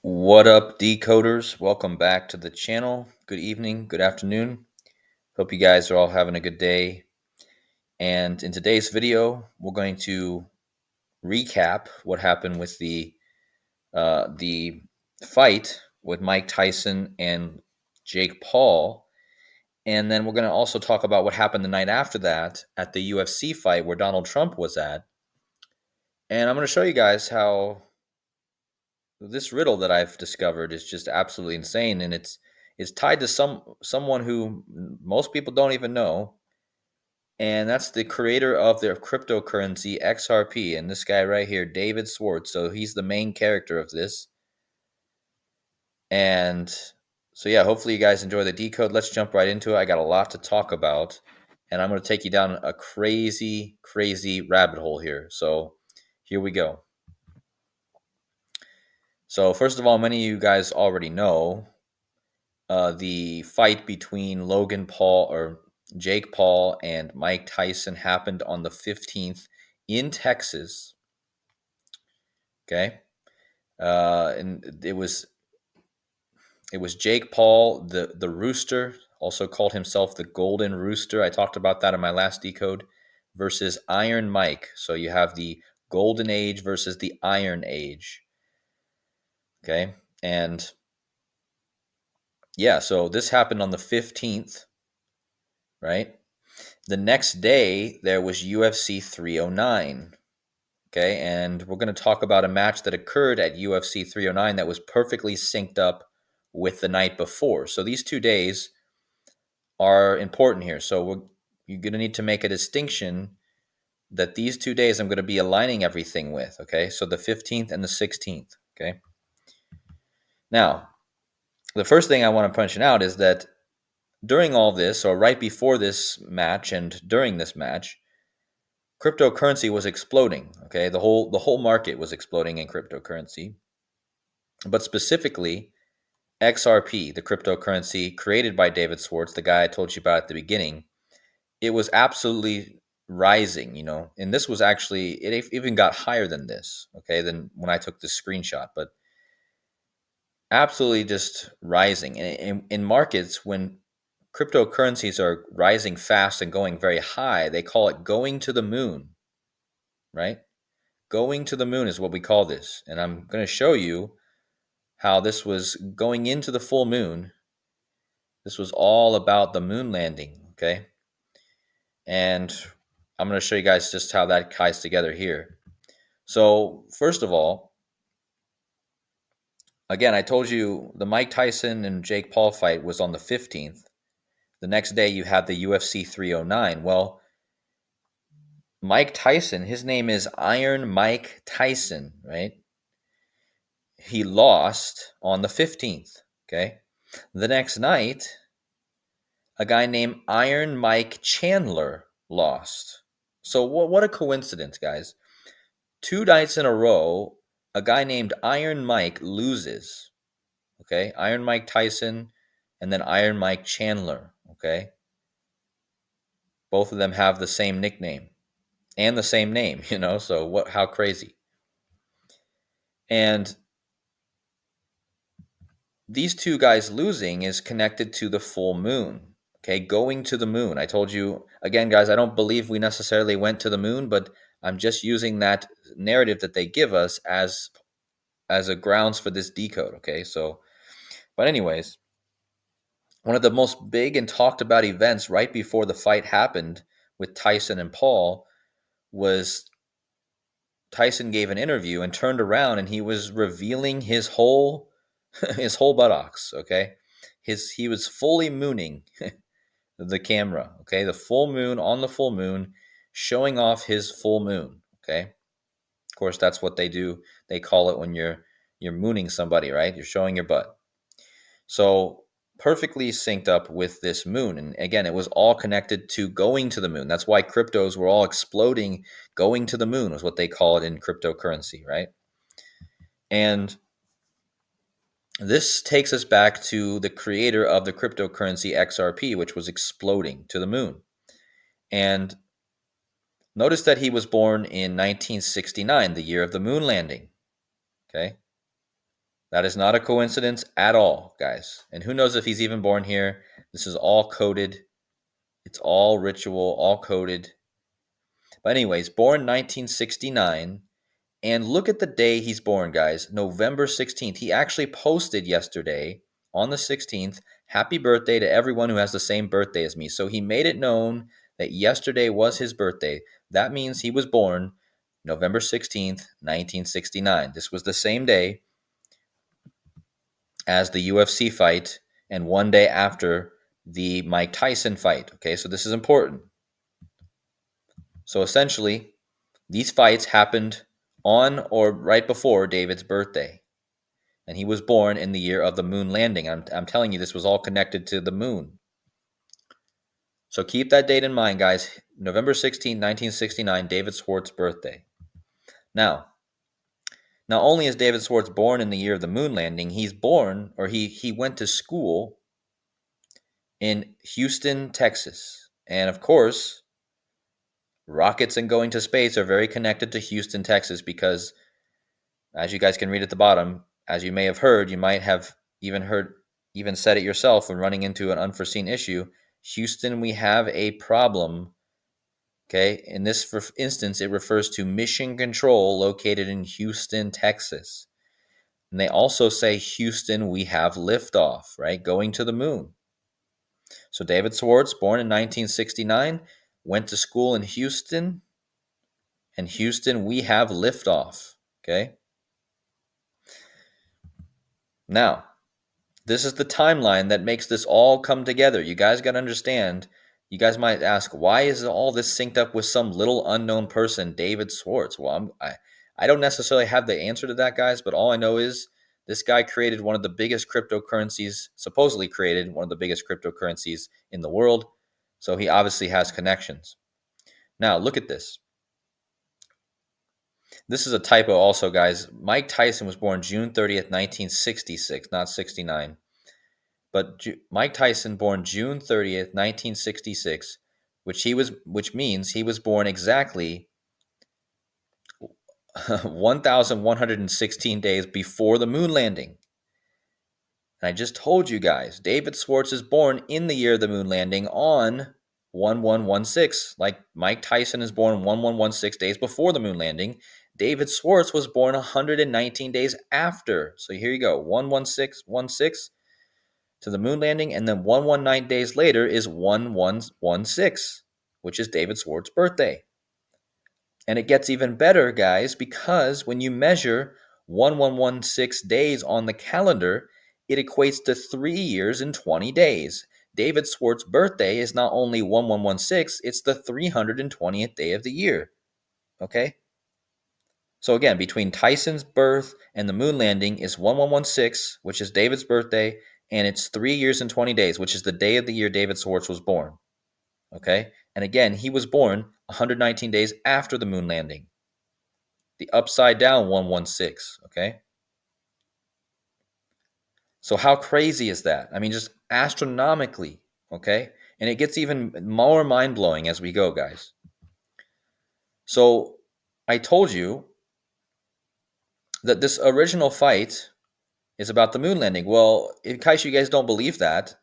What up, decoders? Welcome back to the channel. Good evening, good afternoon. Hope you guys are all having a good day. And in today's video, we're going to recap what happened with the fight with Mike Tyson and Jake Paul. And then we're going to also talk about what happened the night after that at the UFC fight where Donald Trump was at. And I'm going to show you guys how this riddle that I've discovered is just absolutely insane, and it's tied to someone who most people don't even know, and that's the creator of their cryptocurrency XRP, and this guy right here, David Schwartz. So he's the main character of this, and so yeah, hopefully you guys enjoy the decode. Let's jump right into it. I got a lot to talk about, and I'm going to take you down a crazy, crazy rabbit hole here. So here we go. So first of all, many of you guys already know the fight between Logan Paul or Jake Paul and Mike Tyson happened on the 15th in Texas. Okay. And it was Jake Paul, the Rooster, also called himself the Golden Rooster. I talked about that in my last decode, versus Iron Mike. So you have the Golden Age versus the Iron Age. Okay. And yeah, so this happened on the 15th, right? The next day, there was UFC 309. Okay, and we're going to talk about a match that occurred at UFC 309 that was perfectly synced up with the night before. So these 2 days are important here. So you're going to need to make a distinction that these 2 days I'm going to be aligning everything with. Okay, so the 15th and the 16th. Okay, now the first thing I want to point out is that during all this, or right before this match and during this match, cryptocurrency was exploding. Okay, the whole market was exploding in cryptocurrency, but specifically XRP, the cryptocurrency created by David Schwartz, the guy I told you about at the beginning. It was absolutely rising, and this was actually, it even got higher than this, okay, than when I took this screenshot, but absolutely just rising. And in markets, when cryptocurrencies are rising fast and going very high, they call it going to the moon, right? Going to the moon is what we call this. And I'm going to show you how this was going into the full moon. This was all about the moon landing, okay? And I'm going to show you guys just how that ties together here. So, first of all, again, I told you the Mike Tyson and Jake Paul fight was on the 15th. The next day, you had the UFC 309. Well, Mike Tyson, his name is Iron Mike Tyson, right? He lost on the 15th, okay? The next night, a guy named Iron Mike Chandler lost. So what a coincidence, guys. 2 nights in a row, a guy named Iron Mike loses. Okay? Iron Mike Tyson and then Iron Mike Chandler, okay? Both of them have the same nickname and the same name, so how crazy. And these 2 guys losing is connected to the full moon. Okay, going to the moon. I told you, again, guys, I don't believe we necessarily went to the moon, but I'm just using that narrative that they give us as a grounds for this decode, okay? So, but anyways, one of the most big and talked about events right before the fight happened with Tyson and Paul was Tyson gave an interview and turned around and he was revealing his whole his whole buttocks, okay? He was fully mooning the camera, okay? The full moon on the full moon, showing off his full moon, okay? Of course, that's what they do. They call it when you're mooning somebody, right? You're showing your butt. So perfectly synced up with this moon. And again, it was all connected to going to the moon. That's why cryptos were all exploding. Going to the moon was what they call it in cryptocurrency, right? And this takes us back to the creator of the cryptocurrency XRP, which was exploding to the moon. And notice that he was born in 1969, the year of the moon landing. Okay. That is not a coincidence at all, guys. And who knows if he's even born here. This is all coded. It's all ritual, all coded. But anyways, born 1969. And look at the day he's born, guys. November 16th. He actually posted yesterday on the 16th, happy birthday to everyone who has the same birthday as me. So he made it known that yesterday was his birthday. That means he was born November 16th, 1969. This was the same day as the UFC fight and one day after the Mike Tyson fight. Okay, so this is important. So essentially, these fights happened on or right before David's birthday. And he was born in the year of the moon landing. I'm telling you, this was all connected to the moon. So keep that date in mind, guys. November 16, 1969, David Schwartz's birthday. Now, not only is David Schwartz born in the year of the moon landing, he went to school in Houston, Texas. And of course, rockets and going to space are very connected to Houston, Texas, because as you guys can read at the bottom, as you may have heard, you might have even said it yourself when running into an unforeseen issue. Houston, we have a problem. Okay, in this instance, it refers to mission control located in Houston, Texas. And they also say, Houston, we have liftoff, right? Going to the moon. So David Schwartz, born in 1969, went to school in Houston. And Houston, we have liftoff. Okay. Now, this is the timeline that makes this all come together. You guys got to understand. You guys might ask, why is all this synced up with some little unknown person, David Schwartz? Well, I don't necessarily have the answer to that, guys, but all I know is this guy created one of the biggest cryptocurrencies, supposedly created one of the biggest cryptocurrencies in the world. So he obviously has connections. Now, look at this. This is a typo also, guys. Mike Tyson was born June 30th, 1966, not 69. But Mike Tyson born June 30th, 1966, which means he was born exactly 1,116 days before the moon landing. And I just told you guys, David Schwartz is born in the year of the moon landing on 1116. Like Mike Tyson is born 1116 days before the moon landing. David Schwartz was born 119 days after. So here you go, 11616 to the moon landing, and then 119 days later is 1116, which is David Schwartz's birthday. And it gets even better, guys, because when you measure 1116 days on the calendar, it equates to 3 years and 20 days. David Schwartz's birthday is not only 1116, it's the 320th day of the year. Okay? So again, between Tyson's birth and the moon landing is 1116, which is David's birthday, and it's 3 years and 20 days, which is the day of the year David Schwartz was born. Okay? And again, he was born 119 days after the moon landing. The upside down 116, okay? So how crazy is that? I mean, just astronomically, okay? And it gets even more mind-blowing as we go, guys. So I told you that this original fight is about the moon landing. Well, in case you guys don't believe that,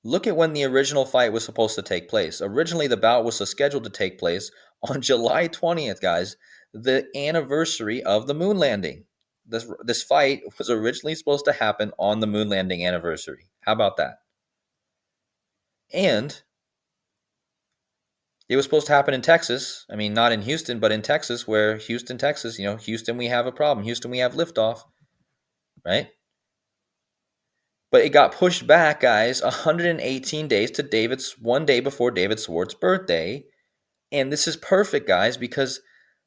look at when the original fight was supposed to take place. Originally, the bout was scheduled to take place on July 20th, guys, the anniversary of the moon landing. This fight was originally supposed to happen on the moon landing anniversary. How about that? And it was supposed to happen in Texas. I mean, not in Houston, but in Texas, where Houston, Texas, Houston, we have a problem. Houston, we have liftoff, right? But it got pushed back, guys, 118 days to one day before David Schwartz's birthday. And this is perfect, guys, because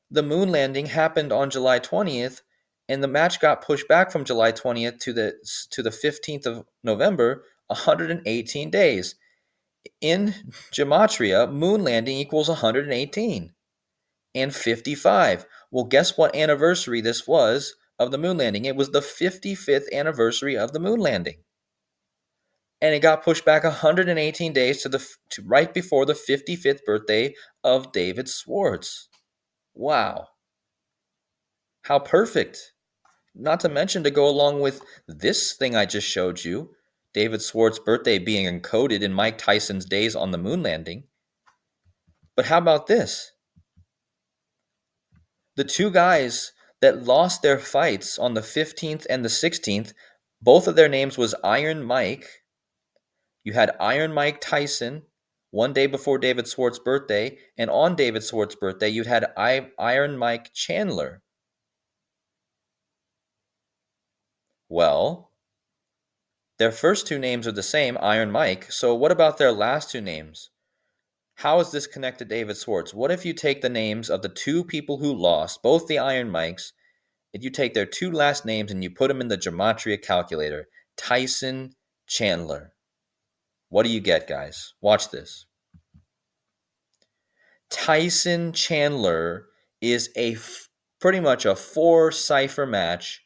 the moon landing happened on July 20th, and the match got pushed back from July 20th to the 15th of November, 118 days. In gematria, moon landing equals 118 and 55. Well, guess what anniversary this was of the moon landing? It was the 55th anniversary of the moon landing. And it got pushed back 118 days to right before the 55th birthday of David Schwartz. Wow. How perfect. Not to mention to go along with this thing I just showed you, David Schwartz's birthday being encoded in Mike Tyson's days on the moon landing. But how about this? The two guys that lost their fights on the 15th and the 16th, both of their names was Iron Mike. You had Iron Mike Tyson one day before David Schwartz's birthday, and on David Schwartz's birthday, you had Iron Mike Chandler. Well, their first two names are the same, Iron Mike, so what about their last two names? How is this connected to David Schwartz? What if you take the names of the two people who lost, both the Iron Mikes, and you take their two last names and you put them in the gematria calculator? Tyson Chandler. What do you get, guys? Watch this. Tyson Chandler is pretty much a 4-cipher match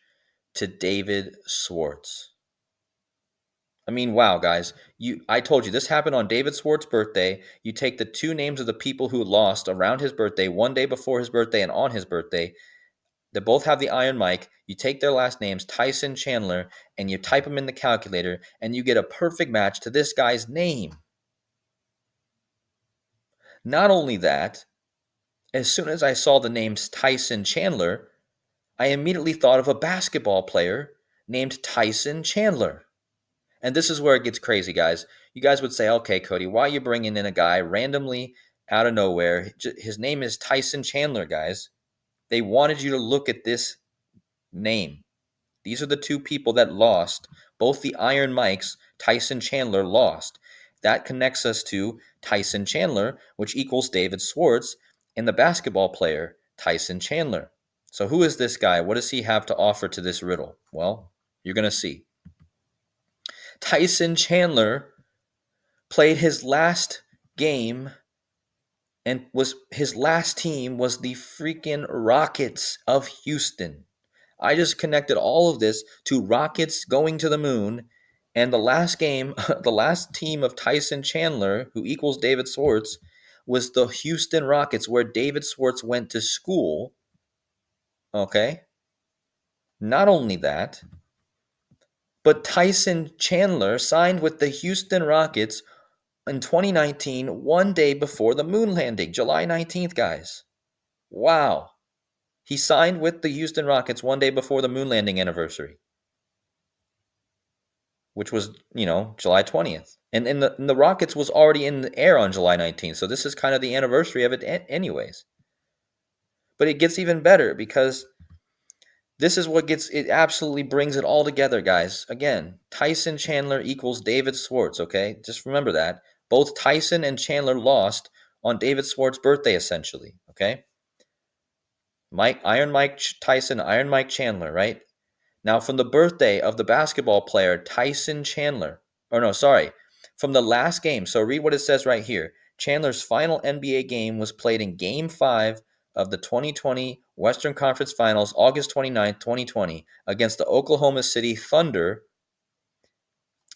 to David Schwartz. I mean, wow, guys. I told you this happened on David Schwartz's birthday. You take the two names of the people who lost around his birthday, one day before his birthday and on his birthday. They both have the Iron Mike. You take their last names, Tyson Chandler, and you type them in the calculator, and you get a perfect match to this guy's name. Not only that, as soon as I saw the names Tyson Chandler, I immediately thought of a basketball player named Tyson Chandler. And this is where it gets crazy, guys. You guys would say, okay, Cody, why are you bringing in a guy randomly out of nowhere? His name is Tyson Chandler, guys. They wanted you to look at this name. These are the two people that lost. Both the Iron Mikes, Tyson Chandler lost. That connects us to Tyson Chandler, which equals David Schwartz, and the basketball player, Tyson Chandler. So who is this guy? What does he have to offer to this riddle? Well, you're going to see. Tyson Chandler played his last game, and his last team was the freaking Rockets of Houston. I just connected all of this to Rockets going to the moon, and the last game, the last team of Tyson Chandler, who equals David Schwartz, was the Houston Rockets, where David Schwartz went to school. Okay? Not only that, but Tyson Chandler signed with the Houston Rockets in 2019, one day before the moon landing, July 19th, guys. Wow. He signed with the Houston Rockets one day before the moon landing anniversary, which was, July 20th. And the Rockets was already in the air on July 19th, so this is kind of the anniversary of it anyways. But it gets even better because this is it absolutely brings it all together, guys. Again, Tyson Chandler equals David Schwartz, okay? Just remember that. Both Tyson and Chandler lost on David Schwartz's birthday, essentially, okay? Iron Mike Tyson, Iron Mike Chandler, right? Now, from the birthday of the basketball player Tyson Chandler, from the last game. So read what it says right here. Chandler's final NBA game was played in Game 5 of the 2020 Western Conference Finals, August 29th, 2020, against the Oklahoma City Thunder.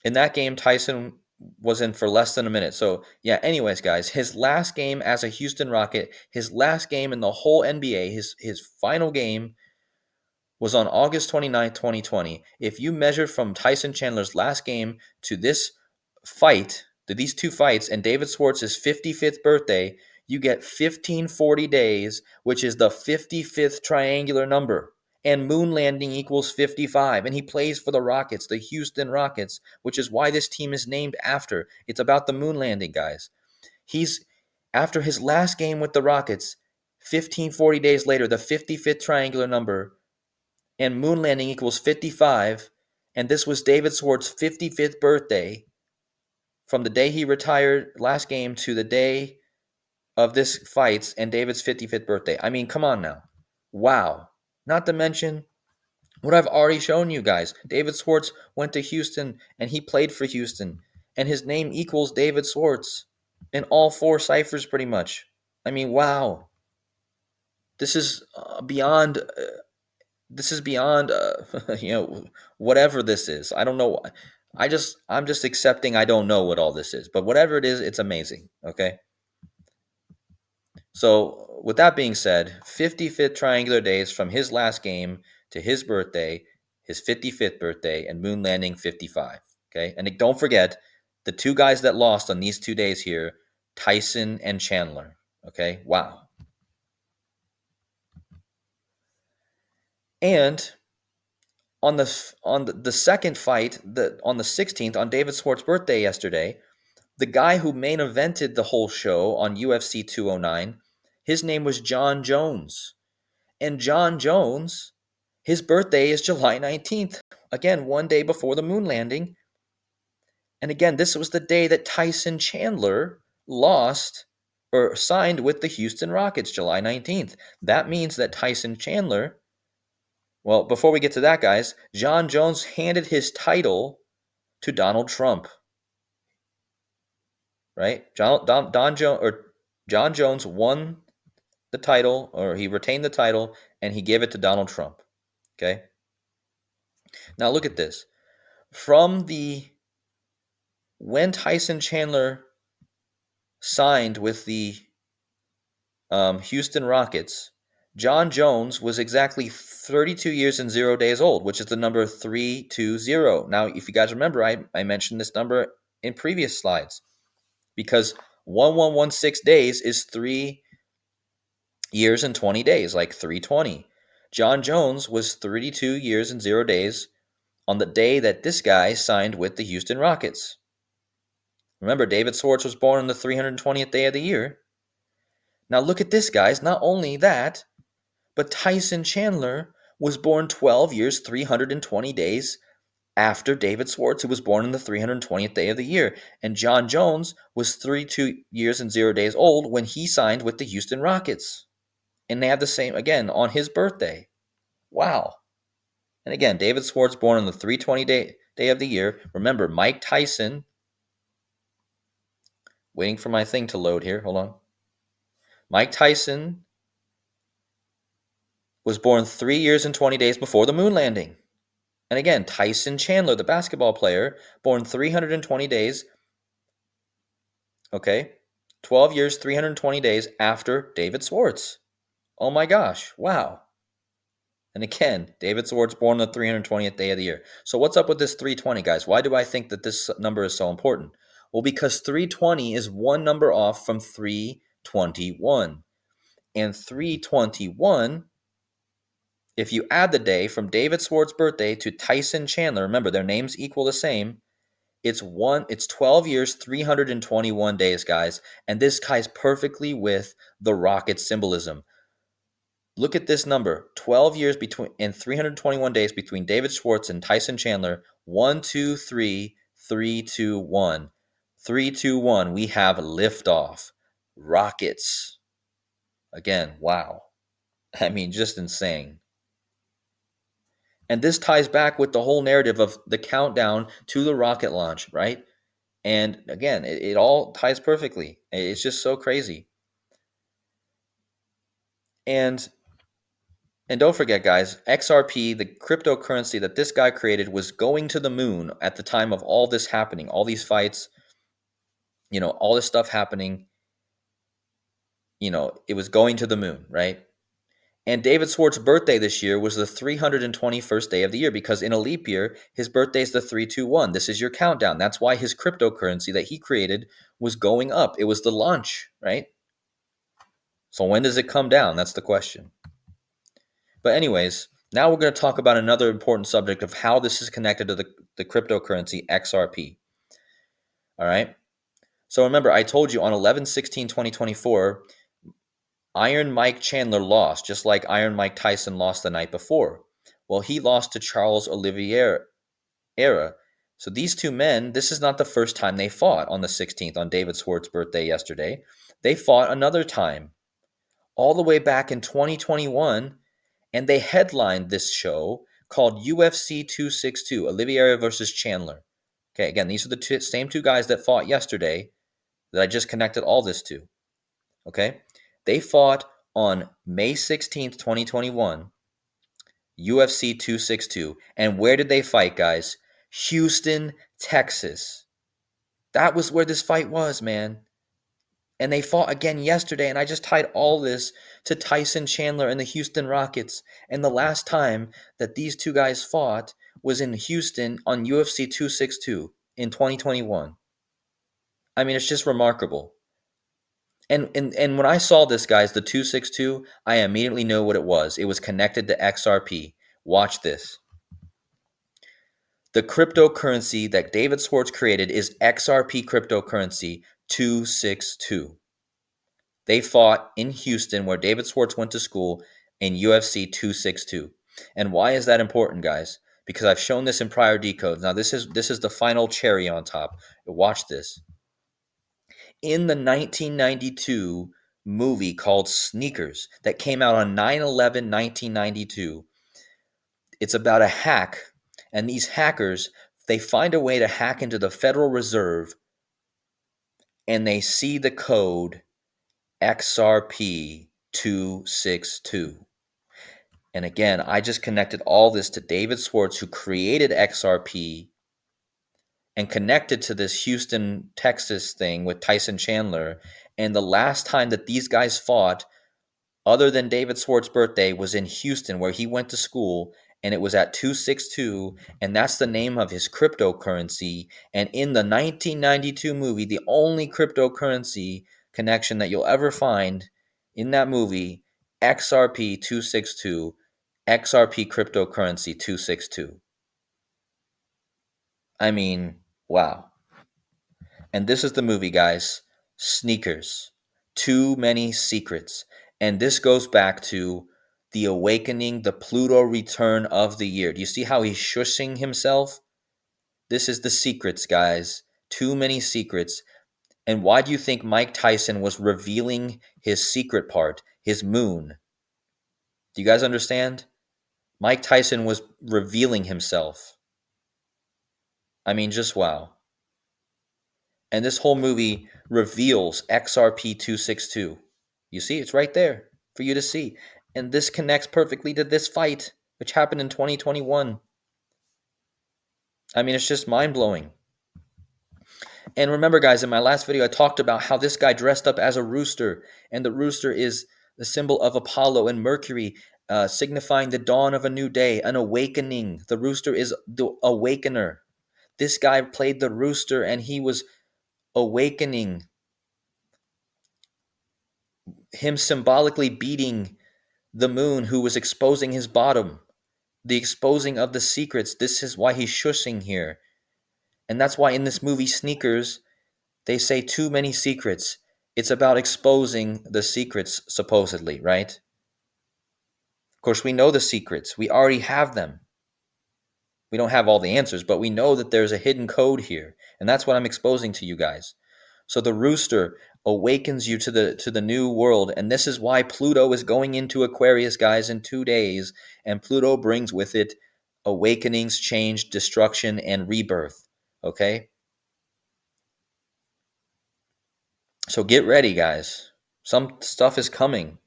In that game, Tyson was in for less than a minute. So, yeah, anyways, guys, his last game as a Houston Rocket, his last game in the whole NBA, his final game was on August 29th, 2020. If you measure from Tyson Chandler's last game to this fight, to these two fights, and David Schwartz's 55th birthday, you get 1540 days, which is the 55th triangular number. And moon landing equals 55. And he plays for the Rockets, the Houston Rockets, which is why this team is named after. It's about the moon landing, guys. He's, after his last game with the Rockets, 1540 days later, the 55th triangular number, and moon landing equals 55, and this was David Schwartz's 55th birthday, from the day he retired last game to the day of this fights and David's 55th birthday. I mean, come on now. Wow. Not to mention what I've already shown you guys. David Schwartz went to Houston, and he played for Houston, and his name equals David Schwartz in all 4 ciphers pretty much. I mean, wow. This is beyond whatever this is. I don't know. I'm just accepting I don't know what all this is, but whatever it is, it's amazing. Okay. So with that being said, 55th triangular days from his last game to his birthday, his 55th birthday, and moon landing 55. Okay, and don't forget the two guys that lost on these 2 days here, Tyson and Chandler. Okay, wow. And on the second fight, on the 16th, on David Schwartz's birthday yesterday, the guy who main evented the whole show on UFC 209, his name was John Jones. And John Jones, his birthday is July 19th. Again, one day before the moon landing. And again, this was the day that Tyson Chandler lost or signed with the Houston Rockets, July 19th. That means that Tyson Chandler, well, before we get to that, guys, John Jones handed his title to Donald Trump. Right? John Jones won the title, or he retained the title, and he gave it to Donald Trump. Okay? Now look at this. When Tyson Chandler signed with the Houston Rockets, John Jones was exactly 32 years and 0 days old, which is the number 320. Now, if you guys remember, I mentioned this number in previous slides because 1116 days is 3 years and 20 days, like 320. John Jones was 32 years and 0 days on the day that this guy signed with the Houston Rockets. Remember, David Schwartz was born on the 320th day of the year. Now look at this, guys. Not only that, but Tyson Chandler was born 12 years, 320 days after David Schwartz, who was born on the 320th day of the year. And John Jones was 32 years and 0 days old when he signed with the Houston Rockets. And they have the same, again, on his birthday. Wow. And again, David Schwartz born on the 320 day of the year. Remember, Mike Tyson, waiting for my thing to load here. Hold on. Mike Tyson was born 3 years and 20 days before the moon landing. And again, Tyson Chandler, the basketball player, born 320 days, 12 years, 320 days after David Schwartz. Oh my gosh, wow. And again, David Schwartz born on the 320th day of the year. So what's up with this 320, guys? Why do I think that this number is so important? Well, because 320 is one number off from 321. And 321, if you add the day from David Schwartz's birthday to Tyson Chandler, remember their names equal the same, it's 12 years, 321 days, guys. And this ties perfectly with the rocket symbolism. Look at this number, 12 years and 321 days between David Schwartz and Tyson Chandler. 1, 2, 3, 3, 2, 1. 3, 2, 1, we have liftoff. Rockets. Again, wow. I mean, just insane. And this ties back with the whole narrative of the countdown to the rocket launch, right? And again, it all ties perfectly. It's just so crazy. And don't forget, guys, XRP, the cryptocurrency that this guy created, was going to the moon at the time of all this happening, all these fights, all this stuff happening. It was going to the moon, right? And David Schwartz's birthday this year was the 321st day of the year because in a leap year, his birthday is the 321. This is your countdown. That's why his cryptocurrency that he created was going up. It was the launch, right? So when does it come down? That's the question. But anyways, now we're going to talk about another important subject of how this is connected to the cryptocurrency XRP. All right? So remember, I told you on 11/16/2024, Iron Mike Chandler lost, just like Iron Mike Tyson lost the night before. Well, he lost to Charles Oliveira. So these two men, this is not the first time they fought on the 16th, on David Schwartz's birthday yesterday. They fought another time, all the way back in 2021, and they headlined this show called UFC 262, Oliveira versus Chandler. Okay, again, these are the same two guys that fought yesterday that I just connected all this to. Okay? They fought on May 16th, 2021, UFC 262. And where did they fight, guys? Houston, Texas. That was where this fight was, man. And they fought again yesterday, and I just tied all this to Tyson, Chandler, and the Houston Rockets. And the last time that these two guys fought was in Houston on UFC 262 in 2021. I mean, it's just remarkable. And when I saw this, guys, the 262, I immediately knew what it was. It was connected to XRP. Watch this. The cryptocurrency that David Schwartz created is XRP cryptocurrency 262. They fought in Houston, where David Schwartz went to school, in UFC 262. And why is that important, guys? Because I've shown this in prior decodes. Now, this is the final cherry on top. Watch this. In the 1992 movie called Sneakers that came out on 9/11, 1992, it's about a hack. And these hackers, they find a way to hack into the Federal Reserve, and they see the code XRP 262. And again, I just connected all this to David Schwartz, who created XRP, and connected to this Houston, Texas thing with Tyson Chandler. And the last time that these guys fought, other than David Schwartz's birthday, was in Houston, where he went to school, and it was at 262, and that's the name of his cryptocurrency. And in the 1992 movie, the only cryptocurrency connection that you'll ever find in that movie, XRP 262, XRP cryptocurrency 262. I mean, wow. And this is the movie, guys. Sneakers. Too Many Secrets. And this goes back to the awakening, the Pluto return of the year. Do you see how he's shushing himself? This is the secrets, guys. Too many secrets. And why do you think Mike Tyson was revealing his secret part, his moon? Do you guys understand? Mike Tyson was revealing himself. I mean, just wow. And this whole movie reveals XRP 262. You see, it's right there for you to see. And this connects perfectly to this fight, which happened in 2021. I mean, it's just mind-blowing. And remember, guys, in my last video, I talked about how this guy dressed up as a rooster. And the rooster is the symbol of Apollo and Mercury, signifying the dawn of a new day, an awakening. The rooster is the awakener. This guy played the rooster, and he was awakening, him symbolically beating the moon, who was exposing his bottom, the exposing of the secrets. This is why he's shushing here. And that's why in this movie Sneakers, they say too many secrets. It's about exposing the secrets, supposedly, right? Of course, we know the secrets. We already have them. We don't have all the answers, but we know that there's a hidden code here. And that's what I'm exposing to you guys. So the rooster awakens you to the new world. And this is why Pluto is going into Aquarius, guys, in 2 days. And Pluto brings with it awakenings, change, destruction, and rebirth. Okay? So get ready, guys. Some stuff is coming.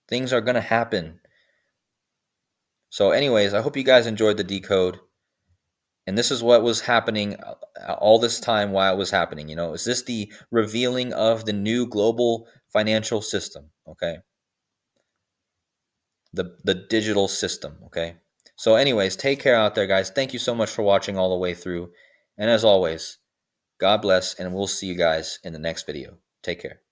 Things are going to happen. So anyways, I hope you guys enjoyed the decode. And this is what was happening all this time while it was happening. Is this the revealing of the new global financial system? Okay. The digital system. Okay. So anyways, take care out there, guys. Thank you so much for watching all the way through. And as always, God bless, and we'll see you guys in the next video. Take care.